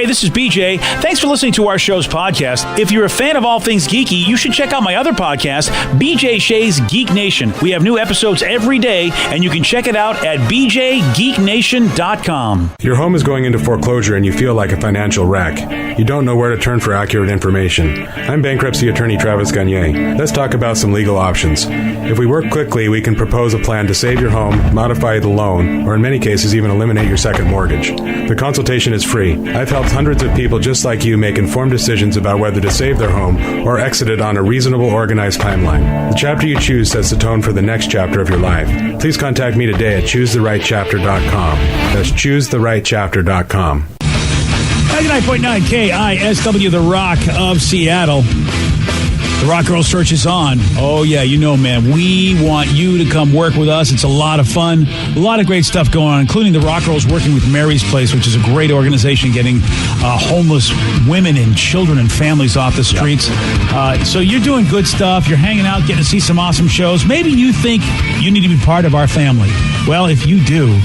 Hey, this is BJ. Thanks for listening to our show's podcast. If you're a fan of all things geeky, you should check out my other podcast, BJ Shea's Geek Nation. We have new episodes every day, and you can check it out at bjgeeknation.com. Your home is going into foreclosure and you feel like a financial wreck. You don't know where to turn for accurate information. I'm bankruptcy attorney Travis Gagne. Let's talk about some legal options. If we work quickly, we can propose a plan to save your home, modify the loan, or in many cases even eliminate your second mortgage. The consultation is free. I've helped hundreds of people just like you make informed decisions about whether to save their home or exit it on a reasonable, organized timeline. The chapter you choose sets the tone for the next chapter of your life. Please contact me today at choosetherightchapter.com. That's choosetherightchapter.com. 99.9 KISW, The Rock of Seattle. The Rock Girl Search is on. Oh, yeah, you know, man. We want you to come work with us. It's a lot of fun. A lot of great stuff going on, including the Rock Girls working with Mary's Place, which is a great organization getting homeless women and children and families off the streets. So you're doing good stuff. You're hanging out, getting to see some awesome shows. Maybe you think you need to be part of our family. Well, if you do,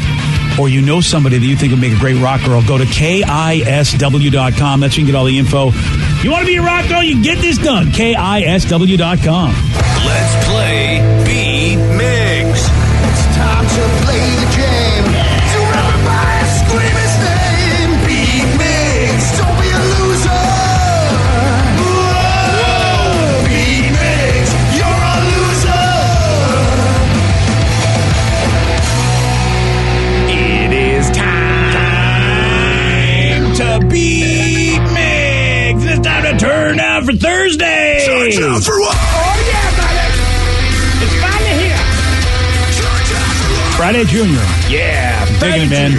or you know somebody that you think would make a great rock girl, go to KISW.com. That's where you can get all the info. You want to be a rock girl? You can get this done. KISW.com. Let's play Beat Mix. It's time to play the game. So everybody scream his name. Beat Mix. Don't be a loser. Whoa. Beat Mix. You're a loser. It is time to beat Mix. It's time to turn out for Thursday. Turn out for what? Oh, yeah, buddy. It's finally here. Turn out for what? Friday Junior. Yeah, Taking it, man.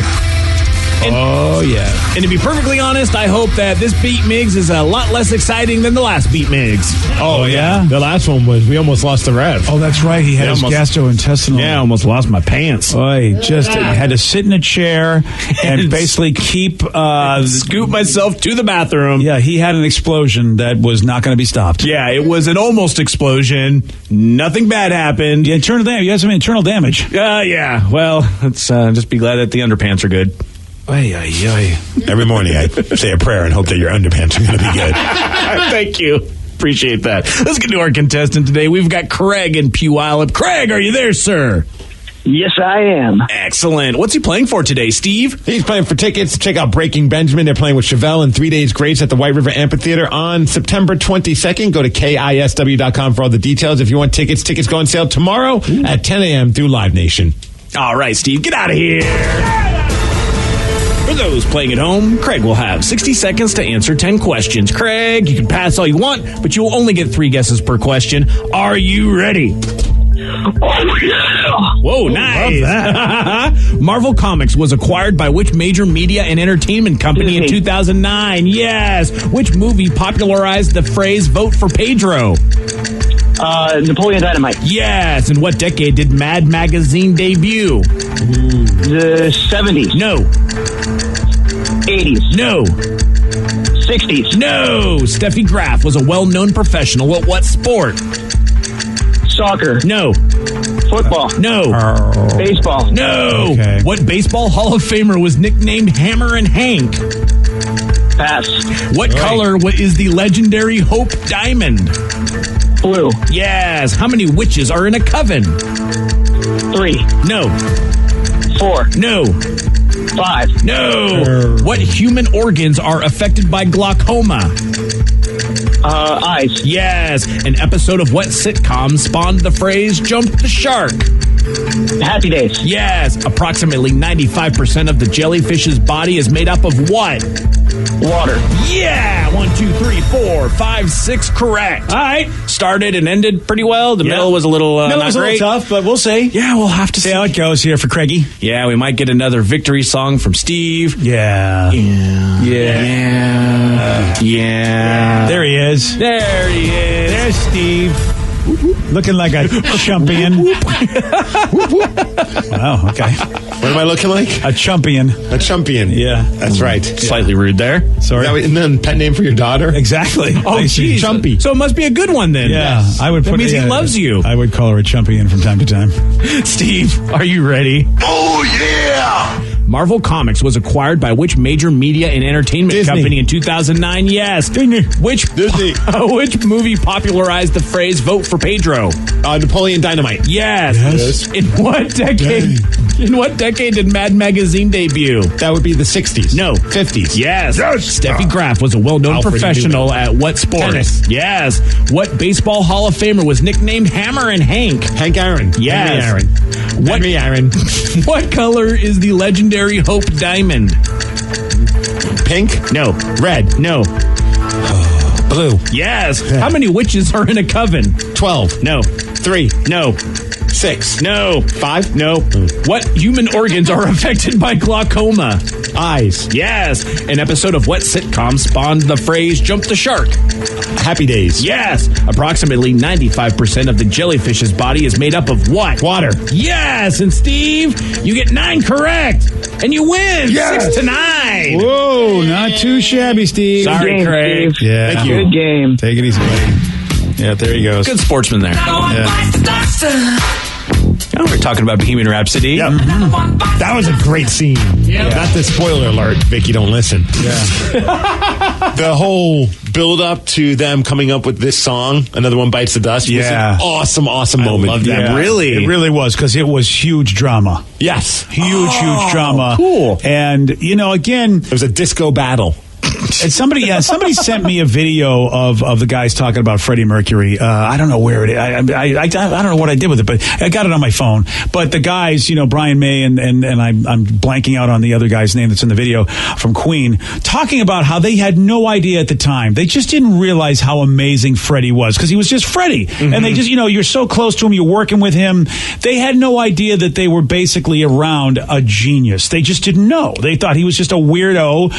Oh, yeah. And to be perfectly honest, I hope that this Beat Migs is a lot less exciting than the last Beat Migs. Oh, yeah? The last one was, we almost lost the Rev. Oh, that's right. He had his gastrointestinal. Yeah, I almost lost my pants. Oh, he just had to sit in a chair and basically keep... Scoop myself to the bathroom. Yeah, he had an explosion that was not going to be stopped. Yeah, it was an almost explosion. Nothing bad happened. You had some internal damage. Yeah. Well, let's just be glad that the underpants are good. Every morning I say a prayer and hope that your underpants are going to be good. Thank you. Appreciate that. Let's get to our contestant today. We've got Craig in Puyallup. Craig, are you there, sir? Yes, I am. Excellent. What's he playing for today, Steve? He's playing for tickets to check out Breaking Benjamin. They're playing with Chevelle in 3 Days Grace at the White River Amphitheater on September 22nd. Go to KISW.com for all the details. If you want tickets go on sale tomorrow at 10 a.m. through Live Nation. All right, Steve, get out of here. For those playing at home, Craig will have 60 seconds to answer 10 questions. Craig, you can pass all you want, but you will only get 3 guesses per question. Are you ready? Oh, yeah. Whoa, nice. Love that. Marvel Comics was acquired by which major media and entertainment company in Disney. 2009? Yes. Which movie popularized the phrase, vote for Pedro? Napoleon Dynamite. Yes. In what decade did Mad Magazine debut? The 70s. No. 80s. No. 60s. No. Steffi Graf was a well-known professional at what sport? Soccer. No. Football. No. Baseball. No. Okay. What baseball Hall of Famer was nicknamed Hammer and Hank? Pass. What color is the legendary Hope Diamond? Blue. Yes. How many witches are in a coven? 3. No. 4. No. 5. No. What human organs are affected by glaucoma? Eyes. Yes. An episode of what sitcom spawned the phrase jump the shark? Happy Days. Yes. Approximately 95% of the jellyfish's body is made up of what? Water. Yeah. 1, 2, 3, 4, 5, 6. Correct. All right. Started and ended pretty well. The middle was a little No, it not was great. a little tough, but we'll see. Yeah, we'll have to See how it goes here for Craigie. Yeah, we might get another victory song from Steve. Yeah. Yeah. There he is. There he is. There's Steve. Looking like a champion. Wow, okay. What am I looking like? A champion. A champion. Yeah. That's right. Slightly rude there. Sorry. Is that a pet name for your daughter? Exactly. Oh, geez. Chumpy. So it must be a good one then. Yeah, I would put That means he yeah, loves you. I would call her a champion from time to time. Steve, are you ready? Oh, yeah. Marvel Comics was acquired by which major media and entertainment Disney. company in 2009? Yes. Which movie popularized the phrase "vote for Pedro"? Napoleon Dynamite. Yes. In what decade? In what decade did Mad Magazine debut? That would be the 60s. No. 50s. Yes. Steffi Graf was a well-known Alfred professional Newman. at what sport? Tennis. Yes. What baseball Hall of Famer was nicknamed Hammer and Hank? Hank Aaron. Yes. Henry Aaron. What color is the legendary Hope Diamond? Pink. No. Red. No. Blue. Yes. How many witches are in a coven? 12. No. 3. No. 6. No. 5. No. What human organs are affected by glaucoma? Eyes. Yes. An episode of what sitcom spawned the phrase "jump the shark"? Happy Days. Yes. Approximately 95% of the jellyfish's body is made up of what? Water. Yes. And Steve, you get 9 correct. And you win 6-9. Whoa, not too shabby, Steve. Sorry, game, Craig. Steve. Yeah. Thank you. Good game. Take it easy, buddy. Yeah, there he goes. Good sportsman there. Now we're talking about Bohemian Rhapsody. Yep. That was a great scene. Yeah. Not the spoiler alert, Vicky, don't listen. Yeah. The whole build up to them coming up with this song, Another One Bites the Dust, was an awesome moment. love that. Yeah, Really? It really was, because it was huge drama. Yes. Huge drama. Cool. And, again, It was a disco battle. and somebody sent me a video of the guys talking about Freddie Mercury. I don't know where it is. I don't know what I did with it, but I got it on my phone. But the guys, Brian May and I'm blanking out on the other guy's name that's in the video from Queen, talking about how they had no idea at the time. They just didn't realize how amazing Freddie was, because he was just Freddie. Mm-hmm. And they just, you're so close to him, you're working with him. They had no idea that they were basically around a genius. They just didn't know. They thought he was just a weirdo,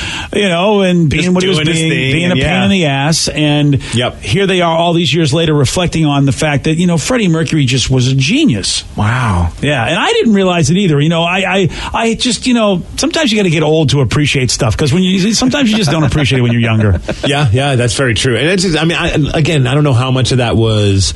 and being Just what he was doing his being, thing, being a and pain in the ass. And here they are all these years later reflecting on the fact that, Freddie Mercury just was a genius. Wow. Yeah, and I didn't realize it either. I just, sometimes you got to get old to appreciate stuff, because sometimes you just don't appreciate it when you're younger. Yeah, that's very true. And it's just, I don't know how much of that was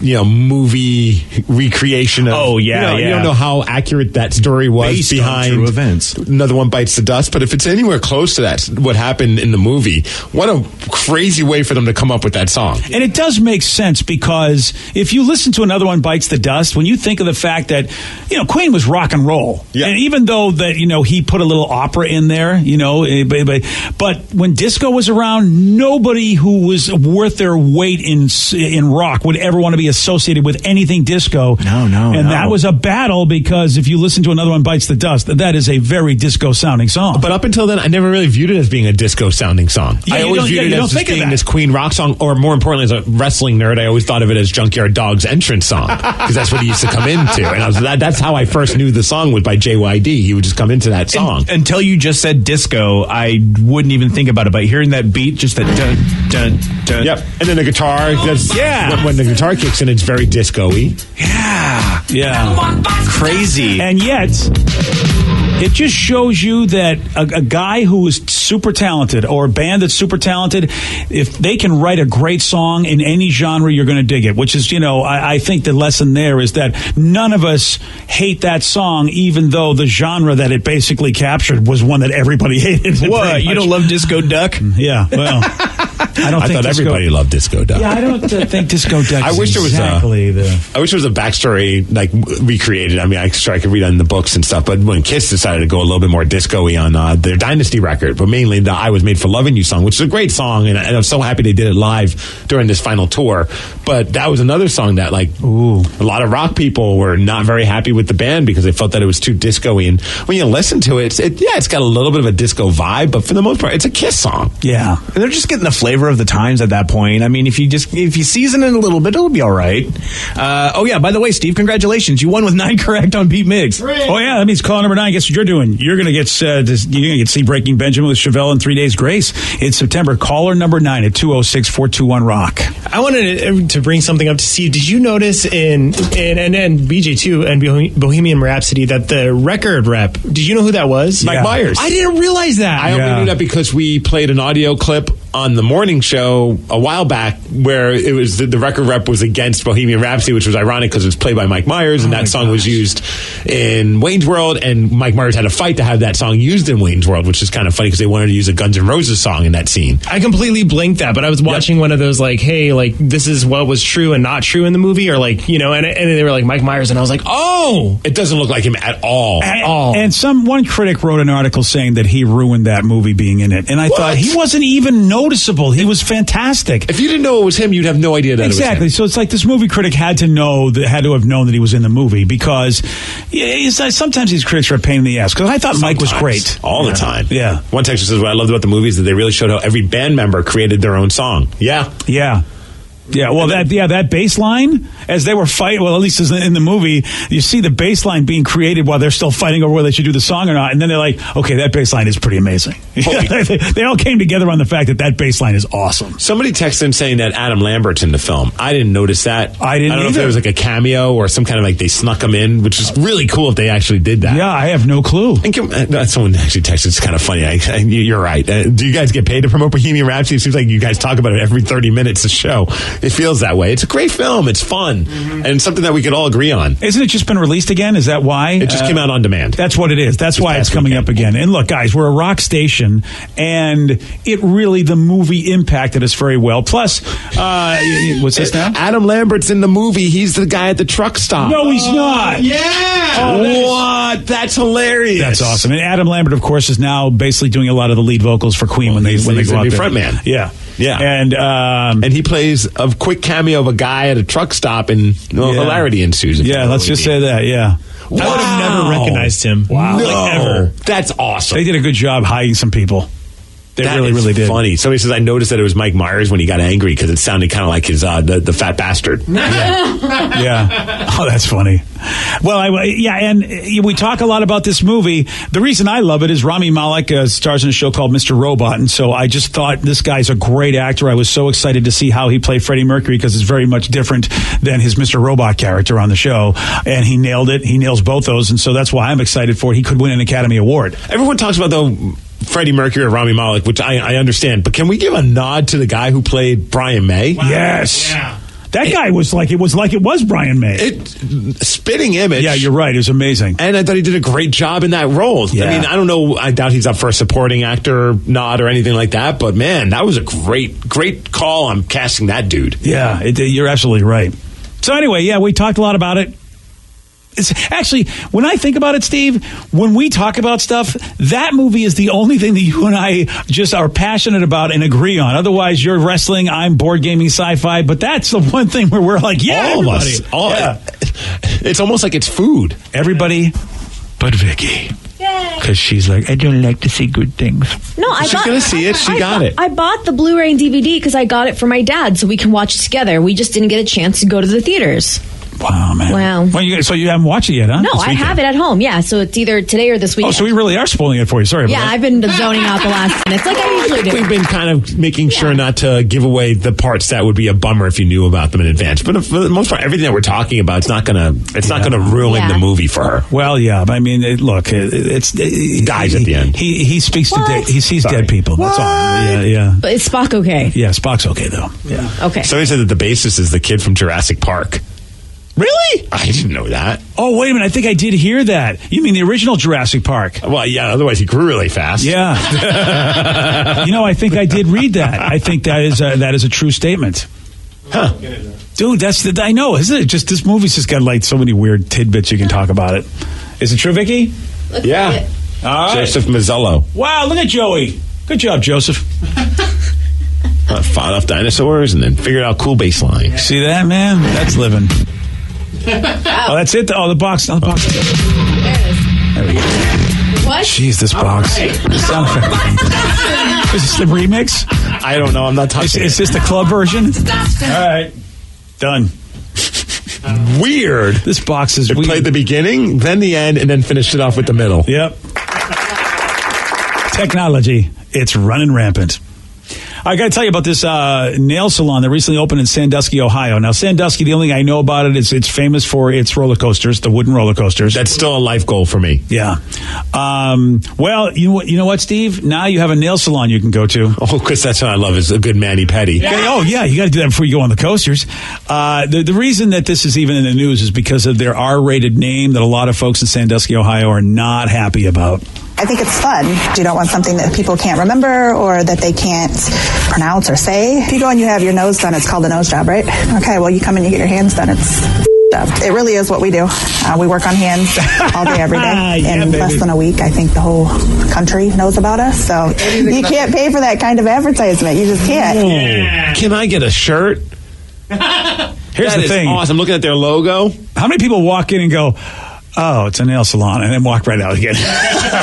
movie recreation of, you don't know how accurate that story was Based on behind true events. Another One Bites the Dust. But if it's anywhere close to that, what happened in the movie, what a crazy way for them to come up with that song. And it does make sense, because if you listen to Another One Bites the Dust, when you think of the fact that, Queen was rock and roll. Yeah. And even though that, he put a little opera in there, but when disco was around, nobody who was worth their weight in rock would ever want to be associated with anything disco. No. And that was a battle, because if you listen to Another One Bites the Dust, that is a very disco sounding song. But up until then, I never really viewed it as being a disco sounding song. Yeah, I you always don't- viewed yeah, it you as don't just think of being that. this Queen rock song, or more importantly, as a wrestling nerd, I always thought of it as Junkyard Dog's entrance song, because that's what he used to come into. And that's how I first knew the song, was by JYD. He would just come into that song. Until you just said disco, I wouldn't even think about it. But hearing that beat, just that dun, dun, dun. Yep. And then the guitar, when the guitar kicks in, it's very disco-y. Yeah. Crazy. And yet, it just shows you that a guy who is super talented, or a band that's super talented, if they can write a great song in any genre, you're going to dig it. Which is, I think the lesson there is that none of us hate that song, even though the genre that it basically captured was one that everybody hated. What? You don't love Disco Duck? Yeah, well, I thought everybody loved Disco Duck. Yeah, I don't think Disco Duck. I wish there was exactly I wish there was a backstory recreated. I mean, I could read that in the books and stuff. But when Kiss decided to go a little bit more disco-y on their Dynasty record, but mainly the "I Was Made for Loving You" song, which is a great song, and I'm so happy they did it live during this final tour. But that was another song that, a lot of rock people were not very happy with the band, because they felt that it was too disco-y. And when you listen to it, it's got a little bit of a disco vibe, but for the most part, it's a Kiss song. Yeah, and they're just getting the flavor of the times at that point. I mean, if you season it a little bit, it'll be all right. By the way, Steve, congratulations! You won with 9 correct on Beat Mix. Oh yeah, that means caller number 9. Guess what you're doing? You're going to get to see Breaking Benjamin with Chevelle in 3 Days Grace. It's September. Caller number 9 at 206-421-ROCK. I wanted to bring something up to Steve. Did you notice in BJ2 and Bohemian Rhapsody that the record rep? Did you know who that was? Mike Myers. I didn't realize that. I only knew that because we played an audio clip on the morning morning show a while back where it was the record rep was against Bohemian Rhapsody, which was ironic because it was played by Mike Myers, and that song was used in Wayne's World, and Mike Myers had a fight to have that song used in Wayne's World, which is kind of funny because they wanted to use a Guns N' Roses song in that scene. I completely blinked that, but I was watching one of those like, hey, like this is what was true and not true in the movie, or like, you know, and they were like Mike Myers, and I was like, oh, it doesn't look like him at all. And one critic wrote an article saying that he ruined that movie being in it, and I thought he wasn't even noticeable. He was fantastic. If you didn't know it was him, you'd have no idea that exactly. It was him. So it's like this movie critic had to have known that he was in the movie, because sometimes these critics are a pain in the ass. Because I thought Mike was great all the time. Yeah. One texter says what I loved about the movie is that they really showed how every band member created their own song. Yeah. Well, that bass line, as they were fighting, well, at least in the movie, you see the bass line being created while they're still fighting over whether they should do the song or not. And then they're like, okay, that bass line is pretty amazing. They all came together on the fact that bass line is awesome. Somebody texted in saying that Adam Lambert's in the film. I didn't notice that. I don't know if there was like a cameo or some kind of like they snuck him in, which is really cool if they actually did that. Yeah, I have no clue. And someone actually texted, it's kind of funny. You're right. Do you guys get paid to promote Bohemian Rhapsody? It seems like you guys talk about it every 30 minutes a show. It feels that way. It's a great film. It's fun. And something that we could all agree on. Isn't it just been released again? Is that why? It just came out on demand. That's what it is. That's why it's coming up again. And look, guys, we're a rock station, and the movie impacted us very well. Plus, what's this now? Adam Lambert's in the movie. He's the guy at the truck stop. No, he's not. What? That's hilarious. That's awesome. And Adam Lambert, of course, is now basically doing a lot of the lead vocals for Queen when they go out there. Frontman. Yeah. And he plays a quick cameo of a guy at a truck stop, and hilarity ensues. Yeah, let's just say that. Yeah. I would have never recognized him. Wow. No. That's awesome. They did a good job hiding some people. They really did. Funny. Somebody says, I noticed that it was Mike Myers when he got angry because it sounded kind of like his the fat bastard. Yeah. Oh, that's funny. Well, and we talk a lot about this movie. The reason I love it is Rami Malek stars in a show called Mr. Robot, and so I just thought this guy's a great actor. I was so excited to see how he played Freddie Mercury because it's very much different than his Mr. Robot character on the show, and he nailed it. He nails both those, and so that's why I'm excited for it. He could win an Academy Award. Everyone talks about, though, Freddie Mercury or Rami Malek, which I understand, but can we give a nod to the guy who played Brian May? Wow. Yes. Yeah. That guy was like it was Brian May. Spitting image. Yeah, you're right. It was amazing. And I thought he did a great job in that role. Yeah. I mean, I don't know. I doubt he's up for a supporting actor nod or anything like that. But, man, that was a great call on casting that dude. Yeah, you're absolutely right. So, anyway, we talked a lot about it. It's actually, when I think about it, Steve, when we talk about stuff, that movie is the only thing that you and I just are passionate about and agree on. Otherwise, you're wrestling, I'm board gaming, sci-fi, but that's the one thing where we're like, all of us. It's almost like it's food. Everybody but Vicky. Because she's like, I don't like to see good things. No, she's going to see it. She got it. I bought the Blu-ray and DVD because I got it for my dad so we can watch it together. We just didn't get a chance to go to the theaters. Wow, man. Wow. Well, so you haven't watched it yet, huh? No, I have it at home, yeah. So it's either today or this weekend. Oh, so we really are spoiling it for you. Sorry about that. Yeah, I've been zoning out the last minutes like I usually do. We've been kind of making sure not to give away the parts that would be a bummer if you knew about them in advance. But for the most part, everything that we're talking about, it's not gonna ruin the movie for her. Well, yeah. But I mean, it dies at the end. He speaks to he sees dead people. That's all. Yeah. But is Spock okay? Yeah, Spock's okay though. Yeah. Okay. Somebody said that the bassist is the kid from Jurassic Park. Really? I didn't know that. Oh, wait a minute. I think I did hear that. You mean the original Jurassic Park? Well, yeah. Otherwise, he grew really fast. Yeah. I think I did read that. I think that is a true statement. Huh. Dude, I know, isn't it? Just this movie's just got like so many weird tidbits you can talk about it. Is it true, Vicky? Yeah. All right. Joseph Mazzello. Wow, look at Joey. Good job, Joseph. Fought off dinosaurs and then figured out cool bass line. See that, man? That's living. Oh, that's it? Oh, the box. Oh, the box. There it is. There we go. What? Jeez, this box. Sound effect. Is this the remix? I don't know. I'm not talking. Is this the club version? All right. Done. Weird. This box is weird. Played the beginning, then the end, and then finished it off with the middle. Yep. Technology. It's running rampant. I got to tell you about this nail salon that recently opened in Sandusky, Ohio. Now, Sandusky, the only thing I know about it is it's famous for its roller coasters, the wooden roller coasters. That's still a life goal for me. Yeah. Well, you know what, Steve? Now you have a nail salon you can go to. Oh, Chris, that's what I love is a good mani-pedi. Yeah. Oh, yeah, you got to do that before you go on the coasters. The reason that this is even in the news is because of their R-rated name that a lot of folks in Sandusky, Ohio are not happy about. I think it's fun. You don't want something that people can't remember or that they can't pronounce or say. If you go and you have your nose done, it's called a nose job, right? Okay, well, you come and you get your hands done, it's job. It really is what we do. We work on hands all day, every day. In less than a week, I think the whole country knows about us. So you can't pay for that kind of advertisement. You just can't. Yeah. Can I get a shirt? Here's the thing. Awesome. I'm looking at their logo. How many people walk in and go, oh, it's a nail salon, and then walk right out again?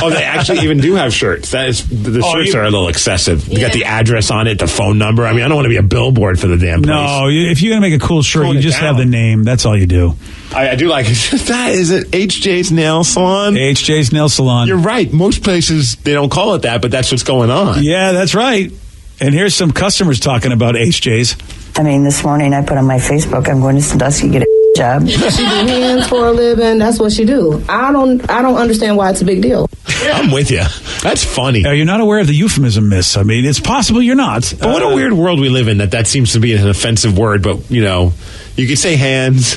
Oh, they actually even do have shirts. That is, the shirts are a little excessive. You got the address on it, the phone number. I mean, I don't want to be a billboard for the damn place. No, if you're going to make a cool shirt, you just have the name. That's all you do. I do like it. That is it. HJ's Nail Salon. HJ's Nail Salon. You're right. Most places, they don't call it that, but that's what's going on. Yeah, that's right. And here's some customers talking about HJ's. I mean, this morning I put on my Facebook, I'm going to Sandusky to get a job. She do hands for a living. That's what she do. I don't understand why it's a big deal. I'm with you. That's funny. You're not aware of the euphemism, miss. I mean, it's possible you're not. But what a weird world we live in that seems to be an offensive word. But, you know, you could say hands,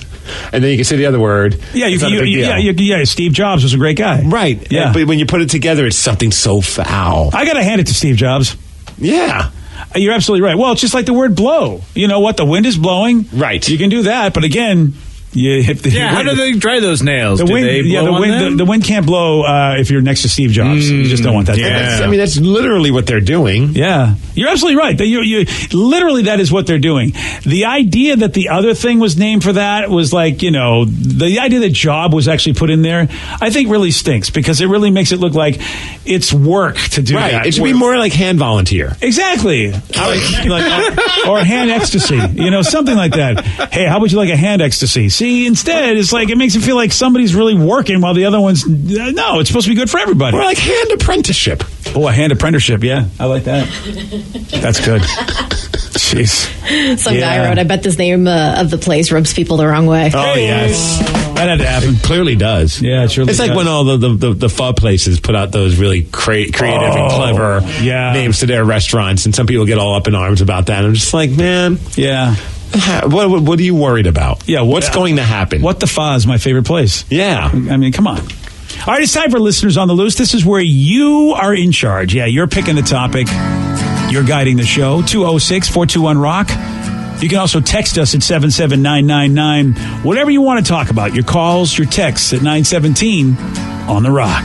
and then you can say the other word. Yeah, Steve Jobs was a great guy. Right. Yeah. But when you put it together, it's something so foul. I got to hand it to Steve Jobs. Yeah. You're absolutely right. Well, it's just like the word blow. You know what? The wind is blowing. Right. You can do that. But again, how do they dry those nails? The wind can't blow if you're next to Steve Jobs. You just don't want that. Yeah. That's literally what they're doing. Yeah, you're absolutely right. Literally, that is what they're doing. The idea that the other thing was named for that was like, the idea that job was actually put in there, I think really stinks because it really makes it look like it's work to do that. It should be more like hand volunteer. Exactly. Or hand ecstasy. Something like that. Hey, how would you like a hand ecstasy? See, instead, it's like it makes it feel like somebody's really working while the other one's no. It's supposed to be good for everybody. Or like hand apprenticeship. Oh, a hand apprenticeship. Yeah, I like that. That's good. Jeez. Some guy wrote, I bet this name of the place rubs people the wrong way. Oh, yes. That had to happen. It clearly does. Yeah, it's really It's like does. when all the pho places put out those really creative and clever names to their restaurants, and some people get all up in arms about that. I'm just like, man. Yeah. What are you worried about? Yeah, what's going to happen? What the Fa is my favorite place. Yeah. I mean, come on. All right, it's time for Listeners on the Loose. This is where you are in charge. Yeah, you're picking the topic. You're guiding the show. 206-421-ROCK. You can also text us at 77999. Whatever you want to talk about. Your calls, your texts at 917 on The Rock.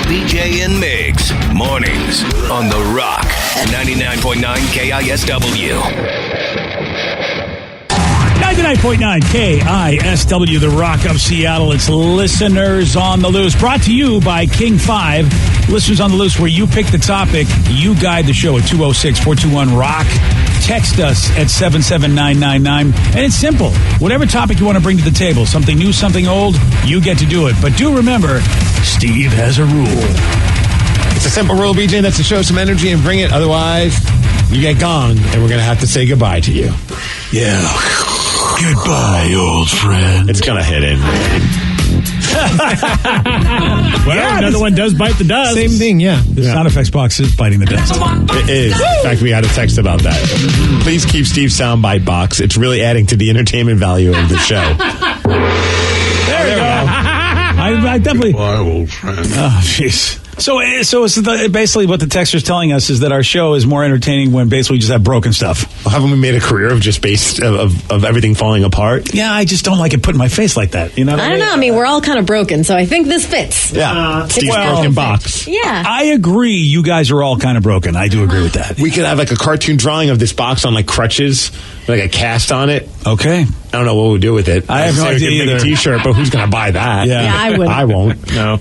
BJ and Migs, mornings on The Rock. 99.9 KISW. 99.9 KISW, The Rock of Seattle. It's Listeners on the Loose. Brought to you by King 5. Listeners on the Loose, where you pick the topic, you guide the show at 206-421-ROCK. Text us at 77999. And it's simple. Whatever topic you want to bring to the table, something new, something old, you get to do it. But do remember, Steve has a rule. It's a simple rule, BJ. That's to show some energy and bring it. Otherwise, you get gone, and we're going to have to say goodbye to you. Yeah. Goodbye, old friend. It's going to hit in. Another one does bite the dust. Same thing, yeah. The sound effects box is biting the dust. It is. In fact, we had a text about that. Please keep Steve's soundbite box. It's really adding to the entertainment value of the show. There you go. I definitely. Goodbye, old friend. Oh, jeez. So it's basically what the texter's telling us is that our show is more entertaining when basically we just have broken stuff. Well, haven't we made a career of just based of everything falling apart? Yeah, I just don't like it put in my face like that. You know? I don't know. I mean, we're all kind of broken, so I think this fits. Yeah, Steve's broken box. Yeah. I agree. You guys are all kind of broken. I do agree with that. We could have like a cartoon drawing of this box on like crutches, like a cast on it. Okay. I don't know what we'll do with it. I have no idea we could make either. a T-shirt, but who's going to buy that? Yeah, I wouldn't. I won't. No.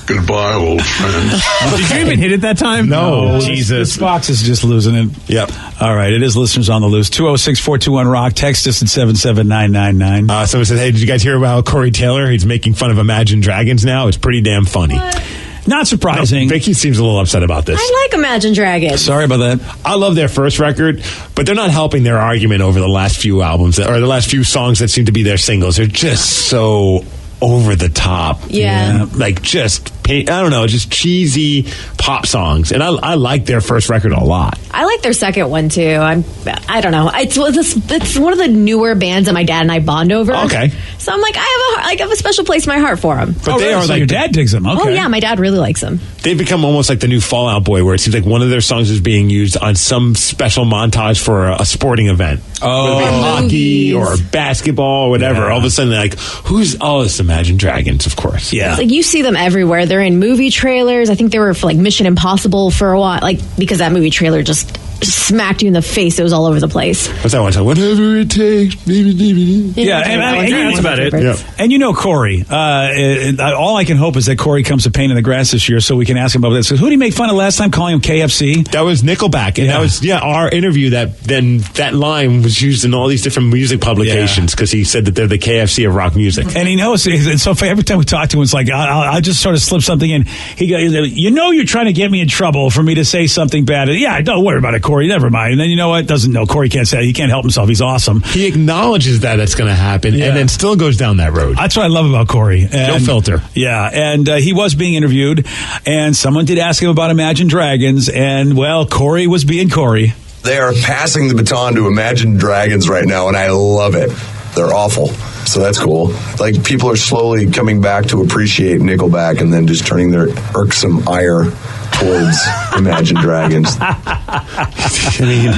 Goodbye, old friend. Did you even hit it that time? No. Jesus. This box is just losing it. Yep. All right. It is Listeners on the Loose. 206-421-ROCK. Text us at 77999. Someone said, hey, did you guys hear about Corey Taylor? He's making fun of Imagine Dragons now. It's pretty damn funny. Not surprising. Vicky seems a little upset about this. I like Imagine Dragons. Sorry about that. I love their first record, but they're not helping their argument over the last few albums or the last few songs that seem to be their singles. They're just so over the top. Yeah. Like just, I don't know, just cheesy pop songs. And I like their first record a lot. I like their second one too. I don't know. It's one of the newer bands that my dad and I bond over. Okay. So I'm like, I have a special place in my heart for them. But they are so like, your dad digs them. Okay. Oh yeah, my dad really likes them. they've become almost like the new Fall Out Boy, where it seems like one of their songs is being used on some special montage for a sporting event. Oh, whether it be hockey or basketball or whatever. Yeah. All of a sudden, like, it's Imagine Dragons, of course. Yeah. It's like you see them everywhere. They're in movie trailers. I think they were for like Mission Impossible for a while, like because that movie trailer just smacked you in the face. It was all over the place. What's that one time? Whatever it takes. Yeah, and that's about it. Yeah. And you know Corey. All I can hope is that Corey comes to Pain in the Grass this year so we can ask him about this. So who did he make fun of last time, calling him KFC? That was Nickelback. And that was, our interview that line was used in all these different music publications because he said that they're the KFC of rock music. And he knows. And so every time we talk to him, it's like, I'll just sort of slip something in. He goes, you're trying to get me in trouble for me to say something bad. Yeah, don't worry about it, Corey. Never mind. And then you know what? Corey can't say it. He can't help himself. He's awesome. He acknowledges that it's going to happen and then still goes down that road. That's what I love about Corey. And, no filter. Yeah. And he was being interviewed, and someone did ask him about Imagine Dragons, and, well, Corey was being Corey. They are passing the baton to Imagine Dragons right now, and I love it. They're awful. So that's cool. Like, people are slowly coming back to appreciate Nickelback and then just turning their irksome ire towards Imagine Dragons. I mean,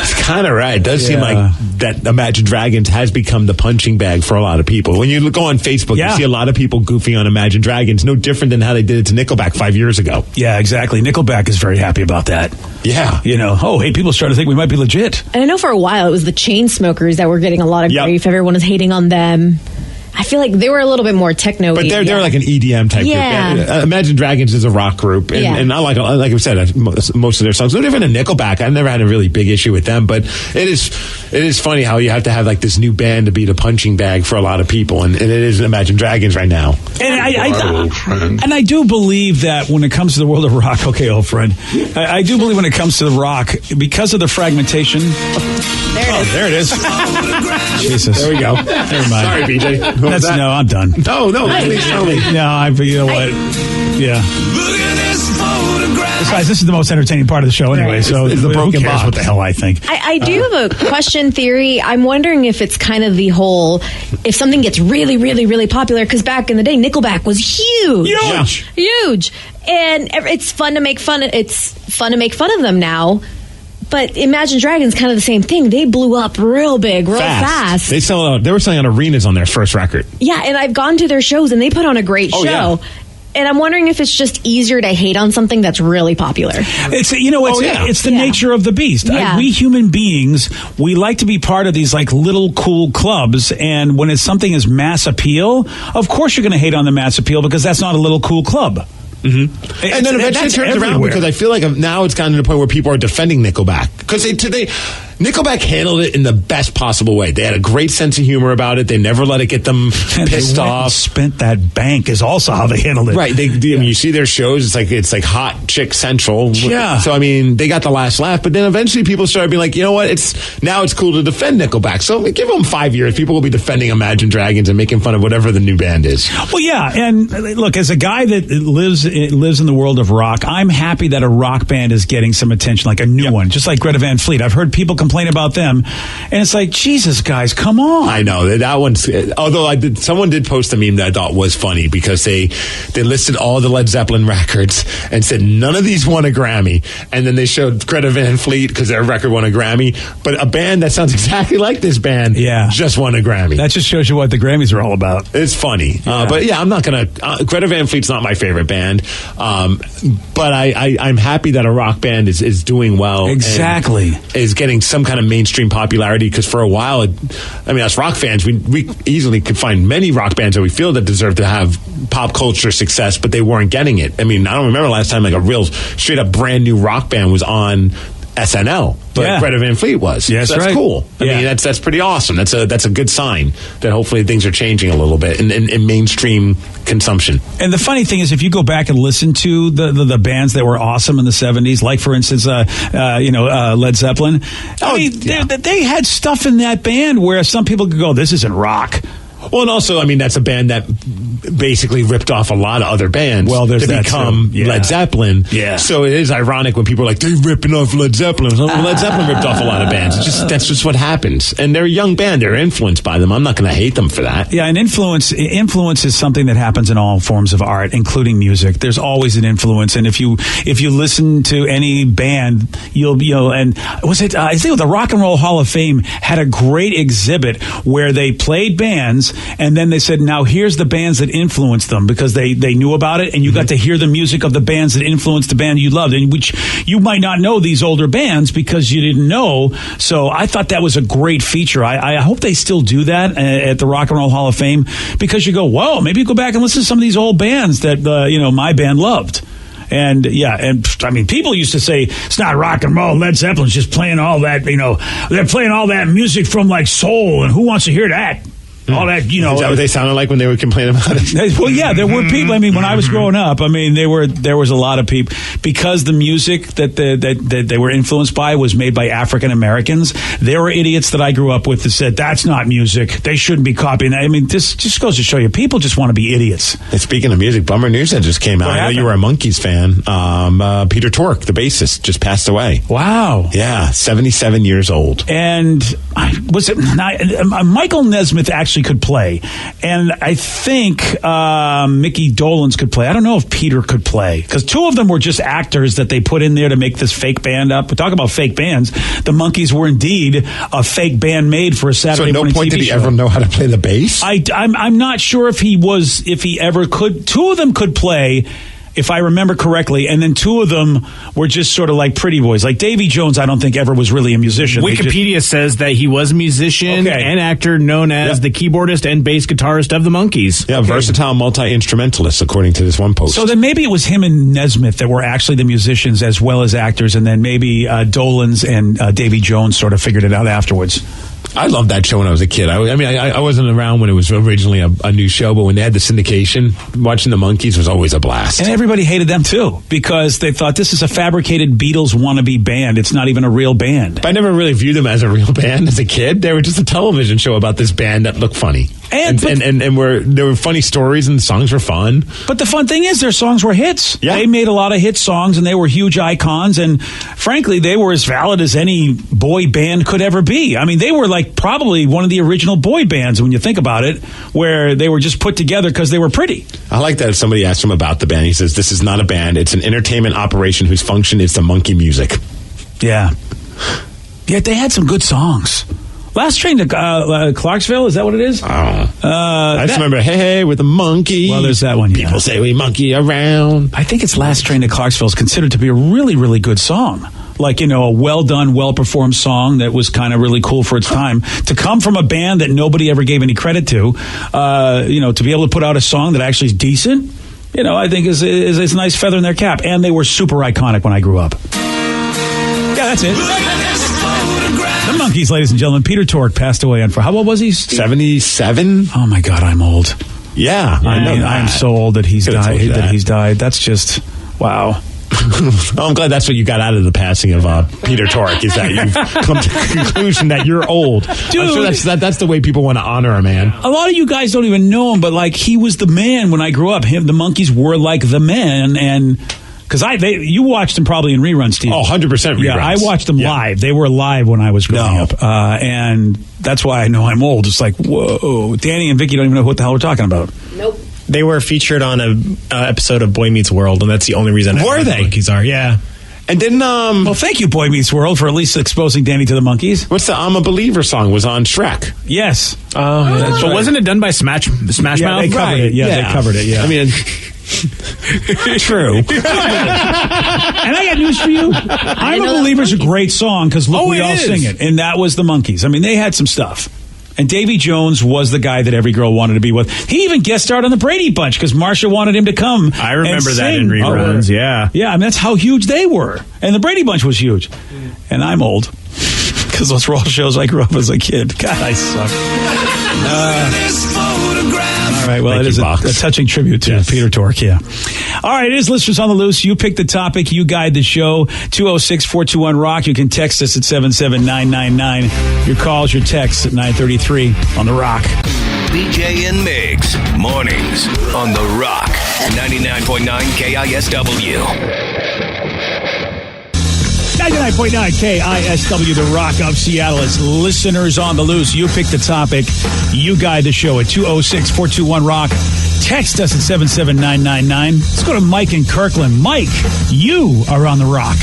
it's kind of right. It does seem like that Imagine Dragons has become the punching bag for a lot of people. When you go on Facebook, you see a lot of people goofing on Imagine Dragons, no different than how they did it to Nickelback 5 years ago. Yeah, exactly. Nickelback is very happy about that. Yeah. People started to think we might be legit. And I know for a while it was the Chainsmokers that were getting a lot of grief. Everyone was hating on them. I feel like they were a little bit more techno-y. But they're like an EDM type group. Imagine Dragons is a rock group. And I like I said, most of their songs. No different than Nickelback. I've never had a really big issue with them. But it is funny how you have to have like this new band to be the punching bag for a lot of people. And it is Imagine Dragons right now. And I do believe that when it comes to the world of rock, okay, old friend, I do believe when it comes to the rock, because of the fragmentation. There it is. Jesus. There we go. Never mind. Sorry, BJ. No, I'm done. No, please tell me. No, you know what? Yeah. Besides, this is the most entertaining part of the show anyway, so it's the broken who cares box. what the hell I think? I do have a question theory. I'm wondering if it's kind of the whole, if something gets really, really, really popular, because back in the day, Nickelback was huge. And it's fun to make fun of them now. But Imagine Dragons, kind of the same thing. They blew up real big, real fast. They were selling out arenas on their first record. Yeah, and I've gone to their shows, and they put on a great show. Yeah. And I'm wondering if it's just easier to hate on something that's really popular. It's the nature of the beast. Yeah. We human beings, we like to be part of these like little cool clubs, and when it's something is mass appeal, of course you're going to hate on the mass appeal because that's not a little cool club. Mm-hmm. And then eventually it turns around because I feel like now it's gotten to the point where people are defending Nickelback because Nickelback handled it in the best possible way. They had a great sense of humor about it. They never let it get them pissed off. Spent that bank is also how they handled it. Right. I mean, you see their shows. It's like Hot Chick Central. Yeah. So I mean, they got the last laugh, but then eventually people started being like, you know what? It's cool to defend Nickelback. So give them 5 years. People will be defending Imagine Dragons and making fun of whatever the new band is. Well, yeah. And look, as a guy that lives in the world of rock, I'm happy that a rock band is getting some attention, like a new one, just like Greta Van Fleet. I've heard people complain about them, and it's like, Jesus, guys, come on. I know that one's. Although someone did post a meme that I thought was funny because they listed all the Led Zeppelin records and said none of these won a Grammy, and then they showed Greta Van Fleet because their record won a Grammy, but a band that sounds exactly like this band, just won a Grammy. That just shows you what the Grammys are all about. It's funny, but I'm not gonna. Greta Van Fleet's not my favorite band. But I'm happy that a rock band is doing well. Exactly. Is getting some kind of mainstream popularity because for a while, as rock fans, we easily could find many rock bands that we feel that deserve to have pop culture success, but they weren't getting it. I mean, I don't remember last time like a real straight up brand new rock band was on SNL. but Greta Van Fleet was. Yes, so that's right. cool. I mean, that's pretty awesome. That's a good sign that hopefully things are changing a little bit in mainstream consumption. And the funny thing is, if you go back and listen to the bands that were awesome in the 70s, like for instance, Led Zeppelin, they had stuff in that band where some people could go, "This isn't rock." Well, and also, I mean, that's a band that basically ripped off a lot of other bands to become Led Zeppelin. Yeah. So it is ironic when people are like, they're ripping off Led Zeppelin. Led Zeppelin ripped off a lot of bands. That's just what happens. And they're a young band. They're influenced by them. I'm not going to hate them for that. Yeah, and influence is something that happens in all forms of art, including music. There's always an influence. And if you listen to any band, and was it, I think the Rock and Roll Hall of Fame had a great exhibit where they played bands, and then they said, now here's the bands that influenced them, because they knew about it, and you got to hear the music of the bands that influenced the band you loved, and which you might not know these older bands because you didn't know. So I thought that was a great feature. I hope they still do that at the Rock and Roll Hall of Fame, because you go, whoa, maybe you go back and listen to some of these old bands that my band loved. And I mean, people used to say it's not rock and roll. Led Zeppelin's just playing all that, they're playing all that music from like soul, and who wants to hear that? All that, Is that what they sounded like when they would complain about it? Well, yeah, there were people. I mean, when I was growing up, I mean, there was a lot of people, because the music that they were influenced by was made by African Americans. There were idiots that I grew up with that said that's not music. They shouldn't be copying that. I mean, this just goes to show you, people just want to be idiots. And speaking of music, bummer news that just came out. I know you were a Monkees fan. Peter Tork, the bassist, just passed away. Wow. Yeah, 77 years old. And Michael Nesmith actually could play, and I think Mickey Dolenz could play. I don't know if Peter could play, because two of them were just actors that they put in there to make this fake band up. We talk about fake bands. The Monkees were indeed a fake band made for a Saturday morning TV show. So at no point did he ever know how to play the bass? I'm not sure if he ever could. Two of them could play, if I remember correctly, and then two of them were just sort of like pretty boys. Like Davy Jones, I don't think ever was really a musician. Wikipedia says that he was a musician and actor, known as the keyboardist and bass guitarist of the Monkees. Yeah, versatile multi-instrumentalist, according to this one post. So then maybe it was him and Nesmith that were actually the musicians as well as actors, and then maybe Dolenz and Davy Jones sort of figured it out afterwards. I loved that show when I was a kid. I wasn't around when it was originally a new show, but when they had the syndication, watching the Monkees was always a blast. And everybody hated them too, because they thought this is a fabricated Beatles wannabe band. It's not even a real band. But I never really viewed them as a real band as a kid. They were just a television show about this band that looked funny. And there were funny stories, and the songs were fun. But the fun thing is, their songs were hits. Yeah. They made a lot of hit songs, and they were huge icons. And frankly, they were as valid as any boy band could ever be. I mean, they were like probably one of the original boy bands when you think about it, where they were just put together because they were pretty. I like that if somebody asked him about the band, he says, "This is not a band. It's an entertainment operation whose function is to monkey music." Yeah. Yet they had some good songs. Last Train to Clarksville, is that what it is? I just remember, hey, with the monkey. Well, there's that one. People say we monkey around. I think it's Last Train to Clarksville is considered to be a really, really good song. Like, a well-done, well-performed song that was kind of really cool for its time. To come from a band that nobody ever gave any credit to, to be able to put out a song that actually is decent, I think is a nice feather in their cap. And they were super iconic when I grew up. Yeah, that's it. The Monkees, ladies and gentlemen. Peter Tork passed away on how old was he? 77? Oh my God, I'm old. Yeah, I know. I'm so old that he's died. That's just wow. I'm glad that's what you got out of the passing of Peter Tork, is that you've come to the conclusion that you're old. Dude, I'm sure that's the way people want to honor a man. A lot of you guys don't even know him, but like he was the man when I grew up. The Monkees were like the men, and because you watched them probably in reruns, Steve. Oh, 100% reruns. Yeah, I watched them live. They were live when I was growing up, and that's why I know I'm old. It's like, whoa, Danny and Vicky don't even know what the hell we're talking about. Nope. They were featured on an episode of Boy Meets World, and that's the only reason. Were they? Monkees are, yeah. And then, well, thank you, Boy Meets World, for at least exposing Danny to the Monkees. What's the "I'm a Believer" song? Was on Shrek. Yes. But wasn't it done by Smash Mouth? They covered it. Yeah, they covered it. Yeah. I mean, true. And I got news for you. "I'm a Believer" is a great song because look, we all sing it, and that was the Monkees. I mean, they had some stuff. And Davy Jones was the guy that every girl wanted to be with. He even guest starred on the Brady Bunch because Marsha wanted him to come. I remember that in reruns, yeah. Yeah, I mean, that's how huge they were. And the Brady Bunch was huge. And I'm old. Because those were all shows I grew up as a kid. God, I suck. All right, well, it is a touching tribute to Peter Tork, yeah. All right, it is Listeners on the Loose. You pick the topic. You guide the show. 206-421-ROCK. You can text us at 77999. Your calls, your texts at 933 on The Rock. BJ and Migs, mornings on The Rock, 99.9 KISW. 99.9 KISW, The Rock of Seattle. It's Listeners on the Loose. You pick the topic. You guide the show at 206-421-ROCK. Text us at 77999. Let's go to Mike in Kirkland. Mike, you are on The Rock.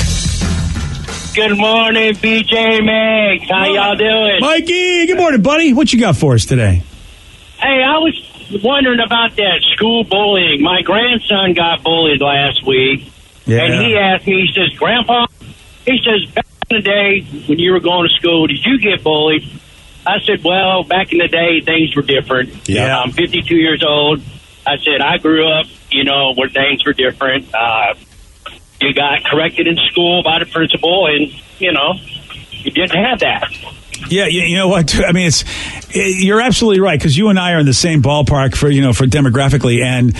Good morning, BJ Migs. How y'all doing? Mikey, good morning, buddy. What you got for us today? Hey, I was wondering about that school bullying. My grandson got bullied last week. Yeah. And he asked me, he says, Grandpa, he says, back in the day when you were going to school, did you get bullied? I said, well, back in the day, things were different. Yeah. I'm 52 years old. I said, I grew up, where things were different. You got corrected in school by the principal, and, you didn't have that. Yeah, you know what? I mean, you're absolutely right, because you and I are in the same ballpark for demographically, and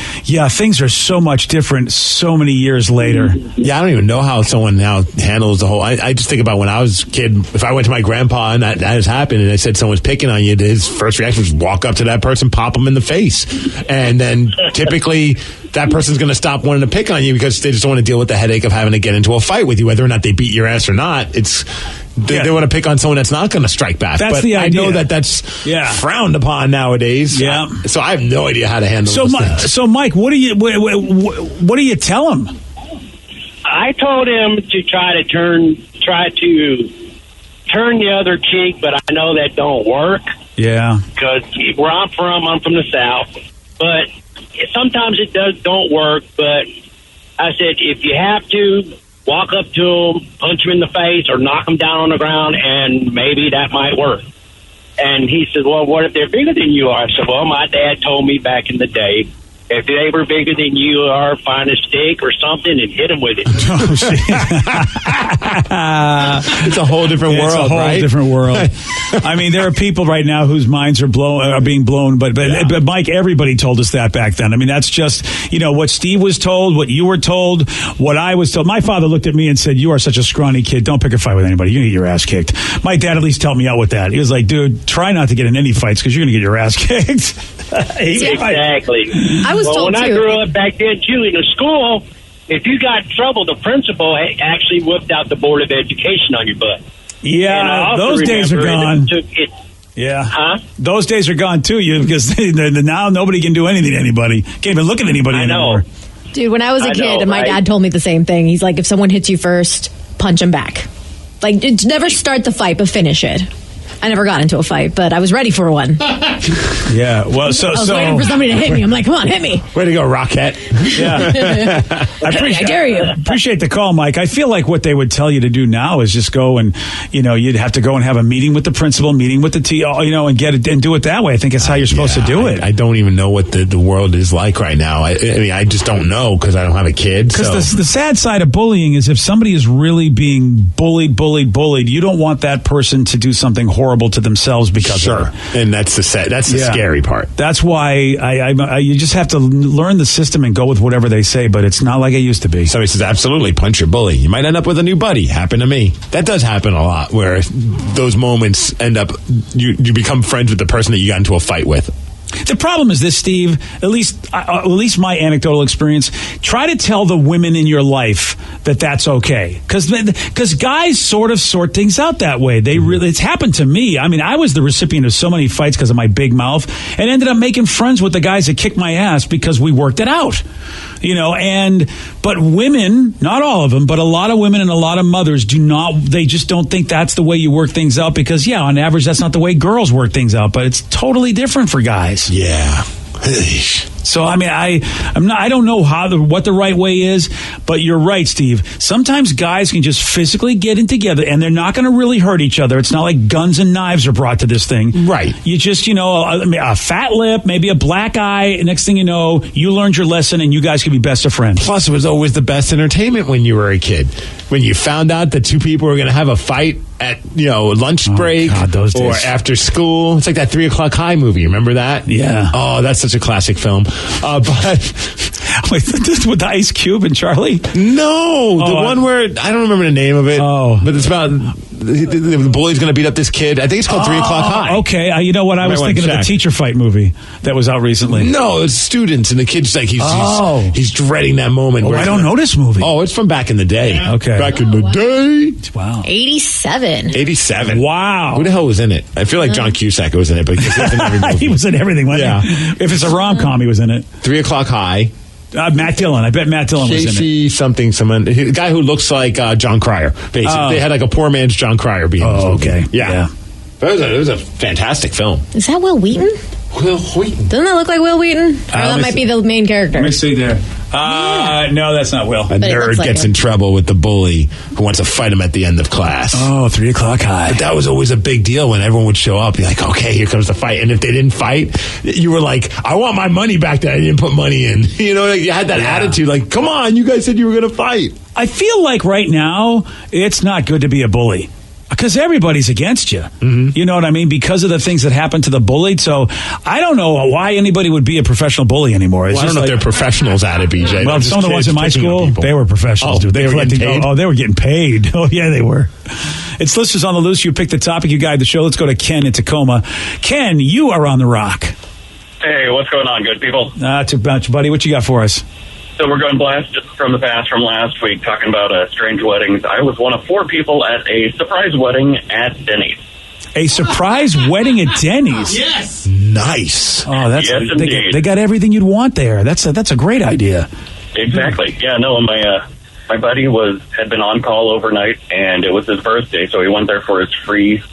things are so much different so many years later. Yeah, I don't even know how someone now handles the whole. I just think about when I was a kid. If I went to my grandpa and that has happened, and I said someone's picking on you, his first reaction was walk up to that person, pop them in the face, and then typically that person's going to stop wanting to pick on you because they just don't want to deal with the headache of having to get into a fight with you, whether or not they beat your ass or not. They want to pick on someone that's not going to strike back. That's but the idea. I know that's frowned upon nowadays. Yeah. So I have no idea how to handle those things. So, Mike, what do you tell him? I told him to try to turn the other cheek, but I know that don't work. Yeah. Because where I'm from the South, but sometimes it don't work. But I said, if you have to, walk up to him, punch him in the face, or knock him down on the ground, and maybe that might work. And he said, well, what if they're bigger than you are? I said, well, my dad told me back in the day, if they were bigger than you are, find a stick or something and hit them with it. Oh, shit. It's a whole different world, It's a whole different world. I mean, there are people right now whose minds are being blown, but Mike, everybody told us that back then. I mean, that's just, what Steve was told, what you were told, what I was told. My father looked at me and said, you are such a scrawny kid. Don't pick a fight with anybody. You get your ass kicked. My dad at least helped me out with that. He was like, dude, try not to get in any fights because you're going to get your ass kicked. Exactly. I was told when too. I grew up back then, too, in the school, if you got in trouble, the principal actually whipped out the Board of Education on your butt. Yeah, those days are gone. Yeah. Huh? Those days are gone, too, because now nobody can do anything to anybody. Can't even look at anybody anymore. Dude, when I was a kid, and my dad told me the same thing. He's like, if someone hits you first, punch him back. Like, never start the fight, but finish it. I never got into a fight, but I was ready for one. Yeah, well, I was waiting for somebody to hit me. I'm like, come on, hit me. Way to go, Rockette. Yeah. I dare you. Appreciate the call, Mike. I feel like what they would tell you to do now is just go and, you'd have to go and have a meeting with the principal, meeting with the and get it and do it that way. I think it's how you're supposed to do it. I don't even know what the world is like right now. I mean, I just don't know because I don't have a kid. Because the sad side of bullying is if somebody is really being bullied, you don't want that person to do something horrible to themselves because of it. And that's the scary part. That's why you just have to learn the system and go with whatever they say, but it's not like it used to be. Somebody says, absolutely, punch your bully. You might end up with a new buddy. Happened to me. That does happen a lot, where those moments end up, you become friends with the person that you got into a fight with. The problem is this, Steve, at least my anecdotal experience, try to tell the women in your life that that's okay. Because guys sort of sort things out that way. It's happened to me. I mean, I was the recipient of so many fights because of my big mouth and ended up making friends with the guys that kicked my ass because we worked it out. But women, not all of them, but a lot of women and a lot of mothers they just don't think that's the way you work things out because, on average, that's not the way girls work things out, but it's totally different for guys. Yeah. So I mean, I don't know what the right way is, but you're right, Steve. Sometimes guys can just physically get in together, and they're not going to really hurt each other. It's not like guns and knives are brought to this thing, right? You just, a fat lip, maybe a black eye. Next thing you know, you learned your lesson, and you guys can be best of friends. Plus, it was always the best entertainment when you were a kid. When you found out that two people were going to have a fight at lunch break or after school. It's like that 3 O'Clock High movie. Remember that? Yeah. Oh, that's such a classic film. But wait, this with Ice Cube and Charlie? No, the one where I don't remember the name of it. Oh, but it's about the bully's going to beat up this kid. I think it's called 3 O'Clock High. Okay, you know what? I was thinking of the teacher fight movie that was out recently. No, it's students, and the kid's like he's dreading that moment. I don't know this movie. Oh, it's from back in the day. Yeah. Okay, back in the day. Wow, 87. Wow, who the hell was in it? I feel like John Cusack was in it, but he was in every movie. He was in everything. Wasn't he? If it's a rom-com, he was in it. 3 O'Clock High. Matt Dillon. I bet Matt Dillon was in it. Casey someone. The guy who looks like John Cryer. Basically, they had like a poor man's John Cryer being. Oh, okay. Yeah. But it was a fantastic film. Is that Will Wheaton? Will Wheaton. Doesn't that look like Will Wheaton? Or that might be the main character. Let me see there. No, that's not Will. A nerd gets in trouble with the bully who wants to fight him at the end of class. Oh, 3 O'Clock High. But that was always a big deal when everyone would show up. Be like, okay, here comes the fight. And if they didn't fight, you were like, I want my money back that I didn't put money in. You had that attitude like, come on, you guys said you were going to fight. I feel like right now, it's not good to be a bully. Because everybody's against you. Mm-hmm. You know what I mean? Because of the things that happened to the bullied. So I don't know why anybody would be a professional bully anymore. I don't know if they're professionals at it, BJ. Well, some of the ones in my school, they were professionals. Dude. They were getting paid? They were getting paid. Oh, yeah, they were. It's Listeners on the Loose. You pick the topic, you guide the show. Let's go to Ken in Tacoma. Ken, you are on the rock. Hey, what's going on, good people? Not too much, buddy. What you got for us? So we're going blast from the past from last week, talking about strange weddings. I was one of 4 people at a surprise wedding at Denny's. A surprise wedding at Denny's? Yes. Nice. Oh, that's yes, indeed. They got everything you'd want there. That's a great idea. Exactly. Yeah. No, my buddy had been on call overnight, and it was his birthday, so he went there for his free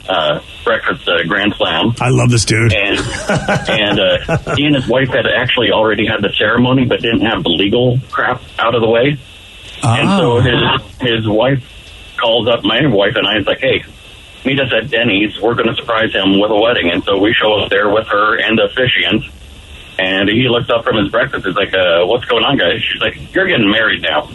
breakfast grand slam. I love this dude. And he and his wife had actually already had the ceremony, but didn't have the legal crap out of the way. And so his wife calls up my wife and I. Is like, hey, meet us at Denny's. We're going to surprise him with a wedding. And so we show up there with her and the officiant. And he looks up from his breakfast. He's like, what's going on, guys? She's like, you're getting married now.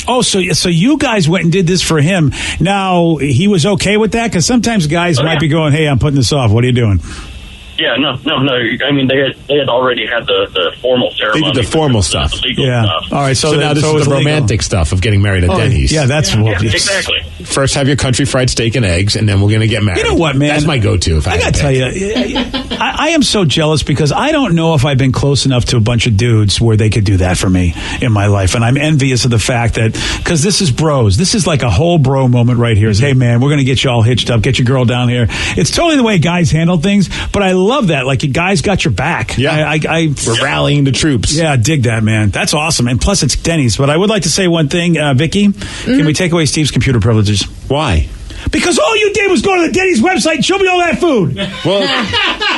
Oh, so you guys went and did this for him. Now, he was okay with that? Because sometimes guys might be going, hey, I'm putting this off. What are you doing? Yeah, no. I mean, they had already had the formal ceremony. They did the formal stuff. The legal stuff. All right, so now this is the romantic stuff of getting married at Denny's. Yeah, that's exactly. First, have your country fried steak and eggs, and then we're going to get married. You know what, man? That's my go-to. I got to tell you, I am so jealous because I don't know if I've been close enough to a bunch of dudes where they could do that for me in my life. And I'm envious of the fact that, because this is bros. This is like a whole bro moment right here. Is, hey, man, we're going to get you all hitched up, get your girl down here. It's totally the way guys handle things, but I love that. Like, you guys got your back. Yeah. We're rallying the troops. Yeah, dig that, man. That's awesome. And plus, it's Denny's. But I would like to say one thing, Vicky. Can we take away Steve's computer privileges? Why? Because all you did was go to the Denny's website and show me all that food. Well,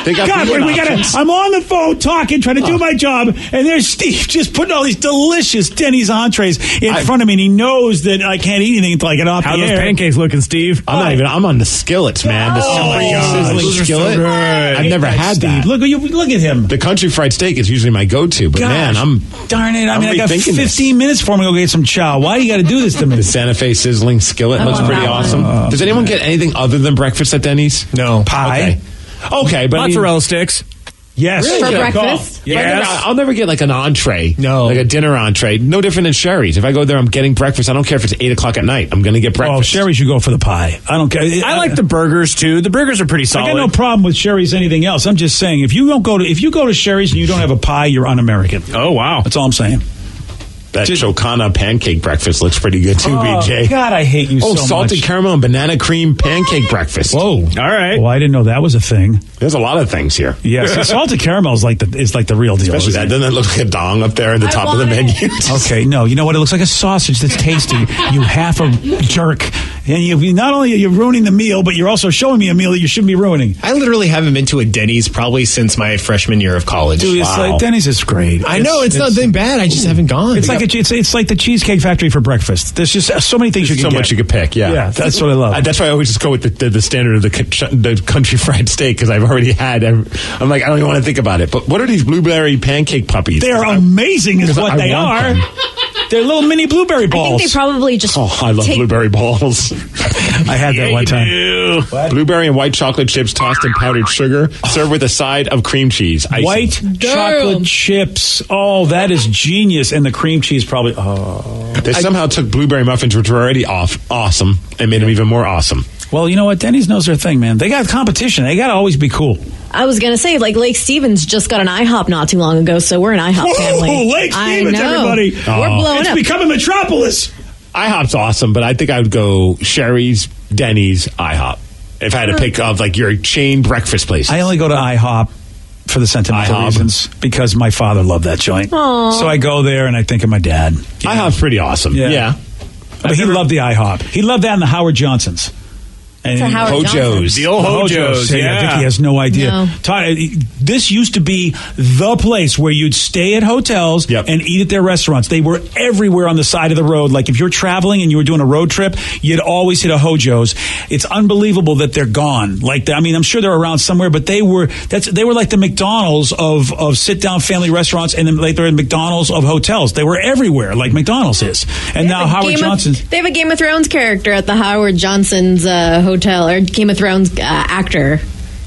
they got I'm on the phone talking, trying to do my job, and there's Steve just putting all these delicious Denny's entrees in front of me, and he knows that I can't eat anything until I get off the air. How those pancakes looking, Steve? I'm on the skillets, man. The sizzling skillet. So I've never had that. Look at him. The country fried steak is usually my go-to, but man, darn it. I got 15 minutes for me to go get some chow. Why do you got to do this to me? The Santa Fe sizzling skillet looks pretty awesome. Does anyone get anything other than breakfast at Denny's? No. Pie. Okay, but mozzarella sticks. Yes. For breakfast? Yes. I'll never get like an entree. No. Like a dinner entree. No different than Sherry's. If I go there, I'm getting breakfast. I don't care if it's 8 o'clock at night. I'm going to get breakfast. Oh, Sherry's, you go for the pie. I don't care. I like the burgers, too. The burgers are pretty solid. I got no problem with Sherry's anything else. I'm just saying, if you go to Sherry's and you don't have a pie, you're un-American. Oh, wow. That's all I'm saying. That Chocana pancake breakfast looks pretty good, too, BJ. God, I hate you so much. Oh, salted caramel and banana cream pancake breakfast. Whoa. All right. Well, I didn't know that was a thing. There's a lot of things here. Yes. Salted caramel is like the real deal. Especially that. Doesn't it look like a dong up there at the top of the menu? Okay, no. You know what? It looks like a sausage that's tasty. You half a jerk. And you not only are you ruining the meal, but you're also showing me a meal that you shouldn't be ruining. I literally haven't been to a Denny's probably since my freshman year of college. Dude, it's like Denny's is great. I know it's not been bad. I just haven't gone. It's like it's like the Cheesecake Factory for breakfast. There's just so many things you can so get. much you could pick. Yeah, that's what I love. That's why I always just go with the standard of the country fried steak because I've already had. I'm like I don't even want to think about it. But what are these blueberry pancake puppies? They're amazing, is what they are. They're little mini blueberry balls. I think they probably just. Oh, I love blueberry balls. I had that one time. Blueberry and white chocolate chips tossed in powdered sugar, served with a side of cream cheese. Icing. White chocolate chips. Oh, that is genius. And the cream cheese probably. Oh. They somehow took blueberry muffins, which were already awesome, and made them even more awesome. Well, you know what? Denny's knows their thing, man. They got competition. They got to always be cool. I was going to say, like, Lake Stevens just got an IHOP not too long ago, so we're an IHOP family. Lake Stevens, everybody. We're blowing it's up. It's becoming a metropolis. IHOP's awesome, but I think I would go Sherry's, Denny's, IHOP. If I had to pick of, like, your chain breakfast place. I only go to IHOP for the sentimental reasons because my father loved that joint. Aww. So I go there and I think of my dad. IHOP's pretty awesome. Yeah. But he loved the IHOP. He loved that and the Howard Johnsons. And Hojos. The old Hojos. I think he has no idea. No. This used to be the place where you'd stay at hotels and eat at their restaurants. They were everywhere on the side of the road. Like if you're traveling and you were doing a road trip, you'd always hit a Hojos. It's unbelievable that they're gone. Like, I mean, I'm sure they're around somewhere, but they were like the McDonald's of sit-down family restaurants, and then like they're in McDonald's of hotels. They were everywhere, like McDonald's is. And now Howard Johnson's. They have a Game of Thrones character at the Howard Johnson's hotel, or Game of Thrones actor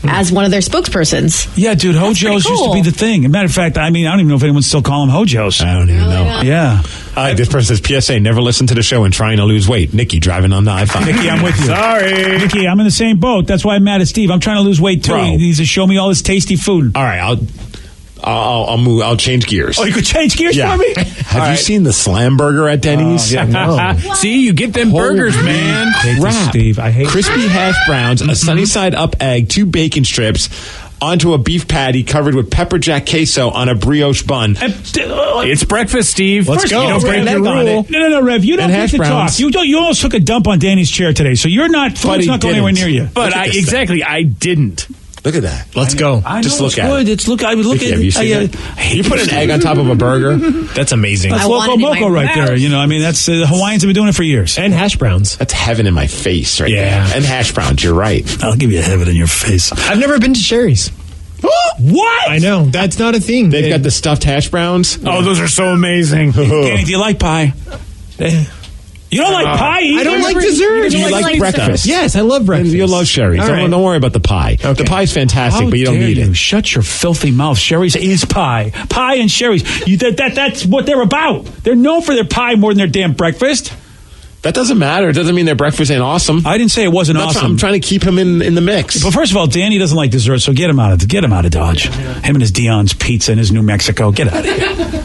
as one of their spokespersons. Yeah, dude, Hojos used to be the thing. As a matter of fact, I mean, I don't even know if anyone still call them Hojos. I don't even know. Yeah. This person says, PSA, never listen to the show and trying to lose weight. Nikki driving on the I-5. Nikki, I'm with you. Sorry. Nikki, I'm in the same boat. That's why I'm mad at Steve. I'm trying to lose weight, too. Bro. He needs to show me all this tasty food. All right, I'll move. I'll change gears. Oh, you could change gears for me? Have you seen the Slam Burger at Denny's? No. See, you get them burgers, man. Crap. Steve, I hate crispy hash browns, a sunny side up egg, 2 bacon strips onto a beef patty covered with pepper jack queso on a brioche bun. It's breakfast, Steve. Let's go. You don't break Rev, the rule. No, Rev. You don't And get hash to browns. talk. You almost took a dump on Danny's chair today, so you're not. Food's not going anywhere near you. But I didn't. Look at that. Let's go. Just look at good. it. It's look. I would look Nikki, at. have you seen it? You put an egg on top of a burger? That's amazing. That's I want Loco it in my Moco right mouth. there. You know, I mean, that's the Hawaiians have been doing it for years. And hash browns. That's heaven in my face right Yeah. there. And hash browns, you're right. I'll give you a heaven in your face. I've never been to Sherry's. What? I know. That's not a thing. They've got the stuffed hash browns. Oh, those are so amazing. Danny, do you like pie? You don't like pie either? I don't like dessert. You like breakfast? Yes, I love breakfast. You'll love Sherry's. All right. Don't worry about the pie. Okay. The pie's fantastic, How but you don't dare need you? it. Shut your filthy mouth. Sherry's is pie. Pie and Sherry's. That's what they're about. They're known for their pie more than their damn breakfast. That doesn't matter. It doesn't mean their breakfast ain't awesome. I didn't say it wasn't That's awesome. I'm trying to keep him in the mix. But first of all, Danny doesn't like dessert, so get him out of Dodge. Him and his Dion's Pizza and his New Mexico. Get out of here.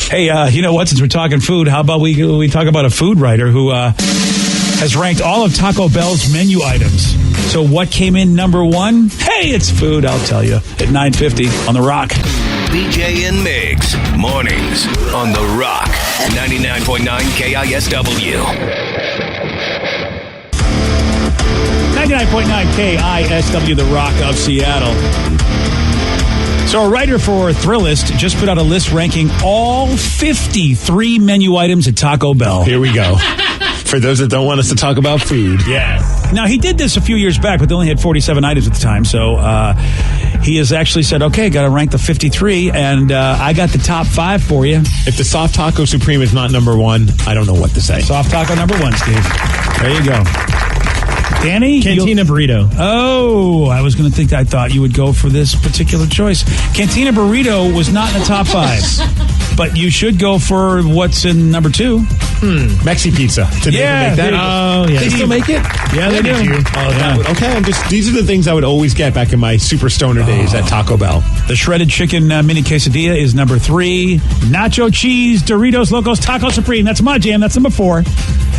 Hey, you know what? Since we're talking food, how about we talk about a food writer who has ranked all of Taco Bell's menu items. So what came in number 1? Hey, it's food, I'll tell you. At 9:50 on The Rock. BJ and Migs, mornings on The Rock, 99.9 KISW. 99.9 KISW, The Rock of Seattle. So a writer for Thrillist just put out a list ranking all 53 menu items at Taco Bell. Here we go. For those that don't want us to talk about food. Yes. Now, he did this a few years back, but they only had 47 items at the time. So he has actually said, okay, got to rank the 53, and I got the top 5 for you. If the Soft Taco Supreme is not number 1, I don't know what to say. Soft Taco number 1, Steve. There you go. Danny? Cantina burrito. Oh, I was going to think, I thought you would go for this particular choice. Cantina burrito was not in the top 5. But you should go for what's in number 2. Mexi Pizza. Did they ever make that? Oh, yeah. They still make it? Yeah, they do. These are the things I would always get back in my super stoner days at Taco Bell. The shredded chicken mini quesadilla is number 3. Nacho cheese, Doritos Locos Taco Supreme. That's my jam. That's number 4.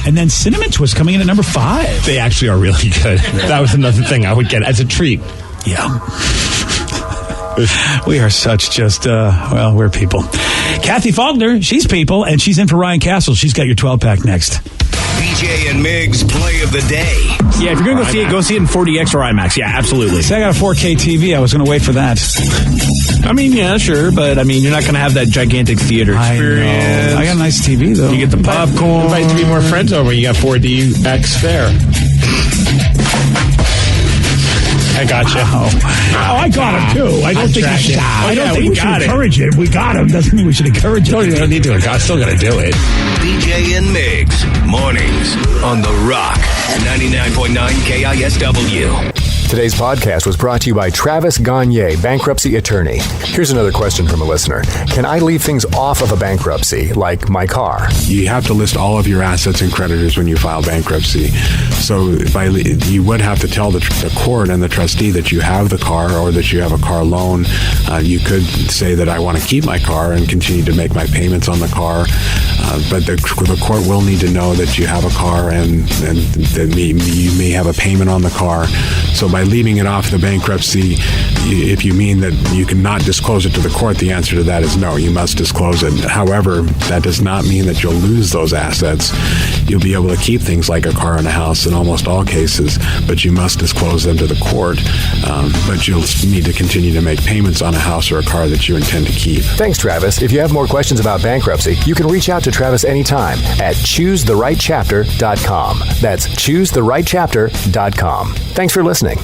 And then cinnamon twist coming in at number 5. They actually are really good. That was another thing I would get as a treat. Yeah. We are such just, we're people. Kathy Faulkner, she's people, and she's in for Ryan Castle. She's got your 12-pack next. BJ and Migs play of the day. Yeah, if you're going to go see it in 4DX or IMAX. Yeah, absolutely. See, I got a 4K TV. I was going to wait for that. I mean, yeah, sure, but I mean, you're not going to have that gigantic theater experience. I got a nice TV, though. You get the popcorn. Invite 3 more friends over. You got 4DX fare. I got you. Oh, I got him, too. I don't think we should encourage it. We got him. Doesn't mean we should encourage it. You don't need to. I'm still going to do it. BJ and Migs, mornings on The Rock, 99.9 KISW. Today's podcast was brought to you by Travis Gagne, bankruptcy attorney. Here's another question from a listener. Can I leave things off of a bankruptcy, like my car? You have to list all of your assets and creditors when you file bankruptcy. So you would have to tell the court and the trustee that you have the car or that you have a car loan. You could say that I want to keep my car and continue to make my payments on the car. But the court will need to know that you have a car and that you may have a payment on the car. So by leaving it off the bankruptcy, if you mean that you cannot disclose it to the court, the answer to that is no, you must disclose it. However, that does not mean that you'll lose those assets. You'll be able to keep things like a car and a house in almost all cases, but you must disclose them to the court. But you'll need to continue to make payments on a house or a car that you intend to keep. Thanks, Travis. If you have more questions about bankruptcy, you can reach out to Travis anytime at choosetherightchapter.com. That's choosetherightchapter.com. Thanks for listening.